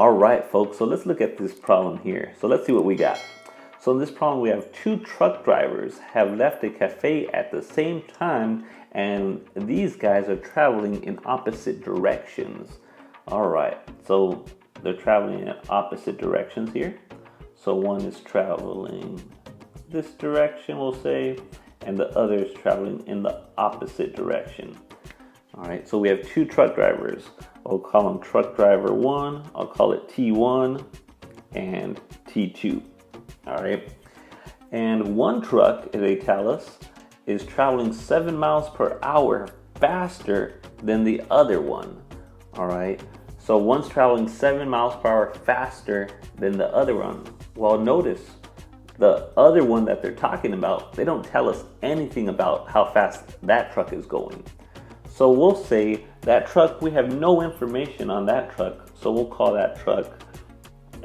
All right, folks, so let's look at this problem here. So let's see what we got. So in this problem, we have two truck drivers have left a cafe at the same time, and these guys are traveling in opposite directions. All right, so they're traveling in opposite directions here. So one is traveling this direction, we'll say, and the other is traveling in the opposite direction. All right, so we have two truck drivers. I'll call them truck driver 1, I'll call it T1 and T2. All right, and one truck, they tell us, is traveling 7 miles per hour faster than the other one. All right, so one's traveling 7 miles per hour faster than the other one. Well, notice the other one that they're talking about, they don't tell us anything about how fast that truck is going. So we'll say that truck, we have no information on that truck, so we'll call that truck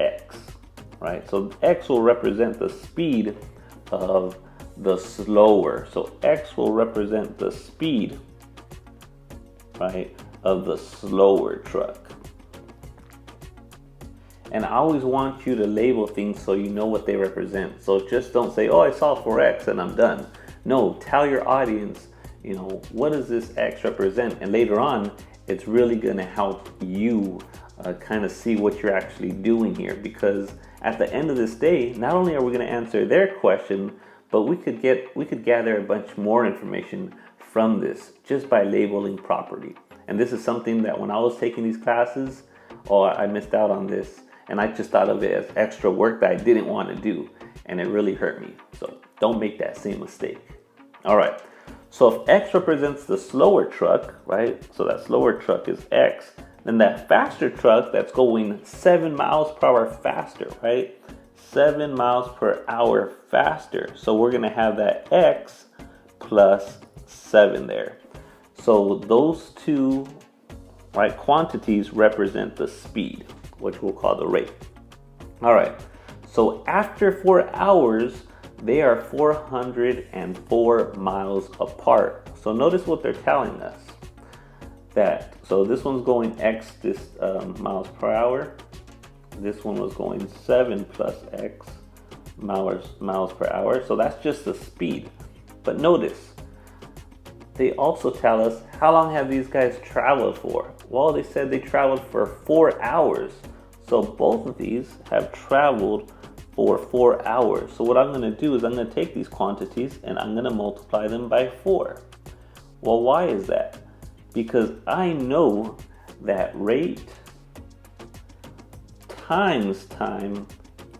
X, right? So X will represent the speed of the slower. So X will represent the speed, right, of the slower truck. And I always want you to label things so you know what they represent. So just don't say, oh, I saw 4X and I'm done. No, tell your audience, you know, what does this X represent? And later on, it's really going to help you kind of see what you're actually doing here. Because at the end of this day, not only are we going to answer their question, but we could gather a bunch more information from this just by labeling properly. And this is something that when I was taking these classes, I missed out on this. And I just thought of it as extra work that I didn't want to do. And it really hurt me. So don't make that same mistake. All right. So if X represents the slower truck, right? So that slower truck is X. Then that faster truck that's going 7 miles per hour faster, right? 7 miles per hour faster. So we're going to have that X plus 7 there. So those two, right, quantities represent the speed, which we'll call the rate. All right. So after 4 hours, they are 404 miles apart. So notice what they're telling us. So this one's going X miles per hour. This one was going 7 plus X miles per hour. So that's just the speed. But notice, they also tell us how long have these guys traveled for. Well, they said they traveled for 4 hours. So both of these have traveled for 4 hours. So what I'm going to do is I'm going to take these quantities and I'm going to multiply them by 4. Well, why is that? Because I know that rate times time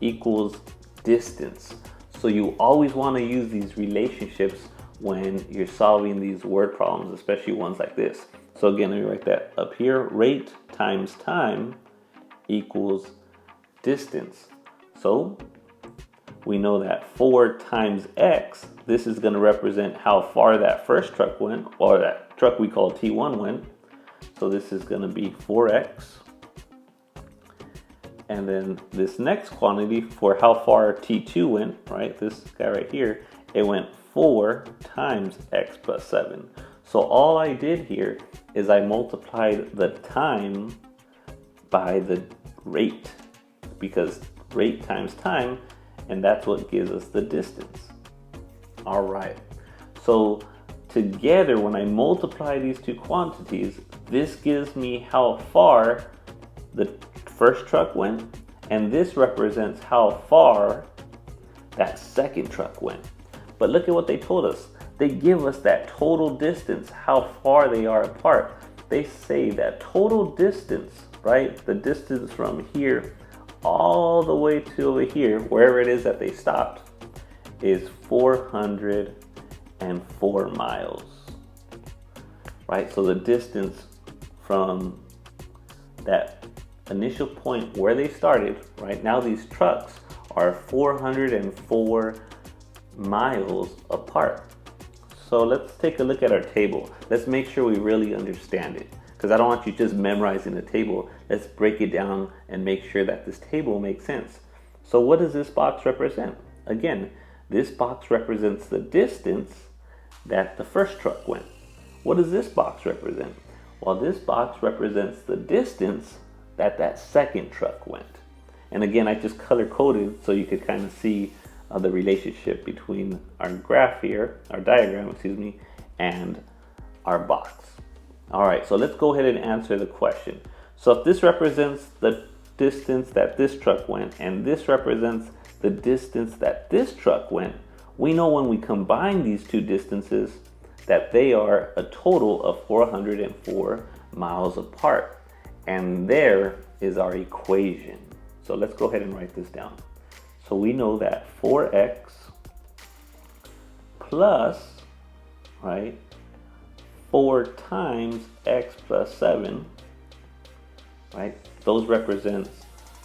equals distance. So you always want to use these relationships when you're solving these word problems, especially ones like this. So again, let me write that up here. Rate times time equals distance. So we know that 4 times X, this is going to represent how far that first truck went, or that truck we call T1 went. So this is going to be 4X. And then this next quantity for how far T2 went, right, this guy right here, it went 4 times X plus 7. So all I did here is I multiplied the time by the rate, because rate times time, and that's what gives us the distance. All right, so together when I multiply these two quantities, this gives me how far the first truck went, and this represents how far that second truck went. But look at what they told us. They give us that total distance, how far they are apart. They say that total distance, right, the distance from here all the way to over here, wherever it is that they stopped, is 404 miles, right? So the distance from that initial point where they started, right, now these trucks are 404 miles apart. So let's take a look at our table. Let's make sure we really understand it, because I don't want you just memorizing the table. Let's break it down and make sure that this table makes sense. So what does this box represent? Again, this box represents the distance that the first truck went. What does this box represent? Well, this box represents the distance that second truck went. And again, I just color coded so you could kind of see the relationship between our graph here, our diagram, excuse me, and our box. All right, so let's go ahead and answer the question. So if this represents the distance that this truck went and this represents the distance that this truck went, we know when we combine these two distances that they are a total of 404 miles apart. And there is our equation. So let's go ahead and write this down. So we know that 4x plus, right, 4 times x plus 7, right, this represents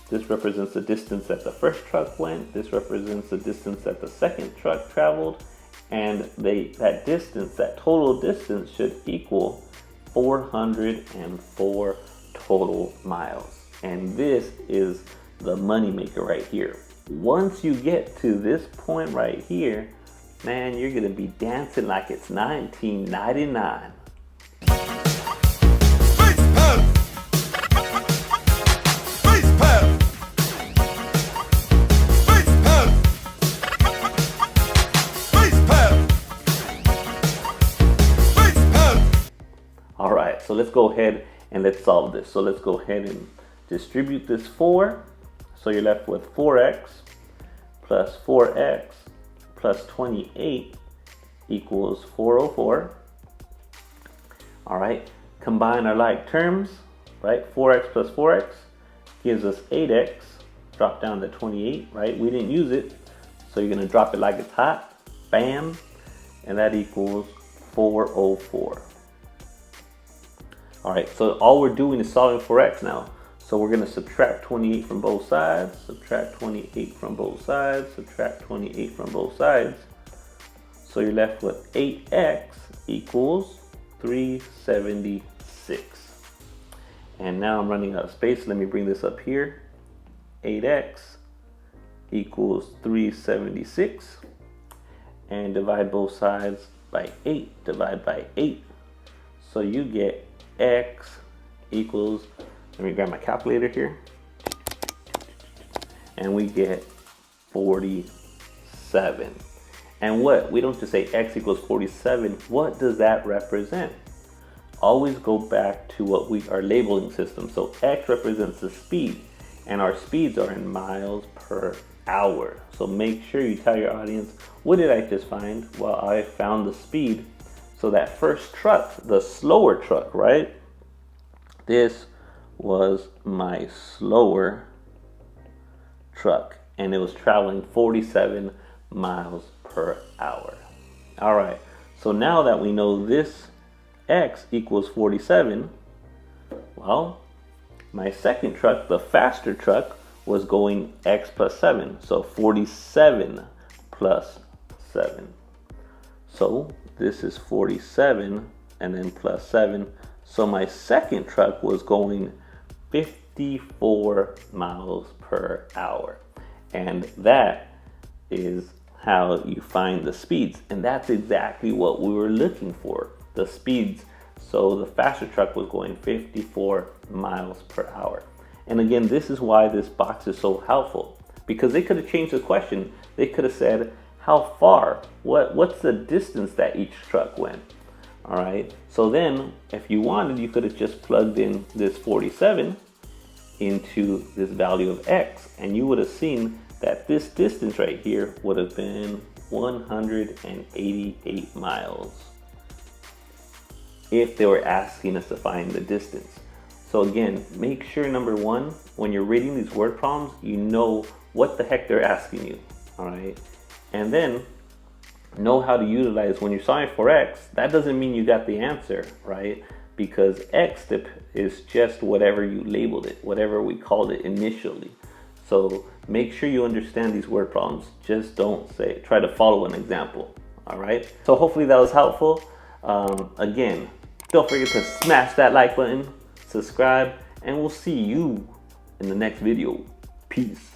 the distance that the first truck went, this represents the distance that the second truck traveled, and that distance, that total distance, should equal 404 total miles. And this is the moneymaker right here. Once you get to this point right here, man, you're gonna be dancing like it's 1999. All right, so let's go ahead and let's solve this. So let's go ahead and distribute this 4. So you're left with 4x plus 4x plus 28 equals 404. All right, combine our like terms, right? 4x plus 4x gives us 8x. Drop down to 28, right? We didn't use it, so you're gonna drop it like it's hot. Bam, and that equals 404. All right, so all we're doing is solving for x now. So we're gonna subtract 28 from both sides, subtract 28 from both sides, subtract 28 from both sides. So you're left with 8x equals 376. And now I'm running out of space. Let me bring this up here. 8x equals 376. And divide both sides by 8. Divide by 8. So you get x equals, let me grab my calculator here, and we get 47. And what? We don't just say x equals 47. What does that represent? Always go back to what our labeling system. So x represents the speed, and our speeds are in miles per hour. So make sure you tell your audience, what did I just find? Well, I found the speed. So that first truck, the slower truck, right? This was my slower truck, and it was traveling 47 miles per hour. All right, so now that we know this x equals 47, well, my second truck, the faster truck, was going x plus 7. So 47 plus 7. So this is 47 and then plus 7. So my second truck was going 54 miles per hour. And that is how you find the speeds. And that's exactly what we were looking for, the speeds. So the faster truck was going 54 miles per hour. And again, this is why this box is so helpful, because they could have changed the question. They could have said, how far? What's the distance that each truck went? All right. So then if you wanted, you could have just plugged in this 47 into this value of x, and you would have seen that this distance right here would have been 188 miles if they were asking us to find the distance. So again, make sure, number one, when you're reading these word problems, you know what the heck they're asking you. All right. And then know how to utilize, when you're solving for x, that doesn't mean you got the answer, right? Because x is just whatever you labeled it, whatever we called it initially. So make sure you understand these word problems. Just don't try to follow an example. All right. So hopefully that was helpful. Again, don't forget to smash that like button, subscribe, and we'll see you in the next video. Peace.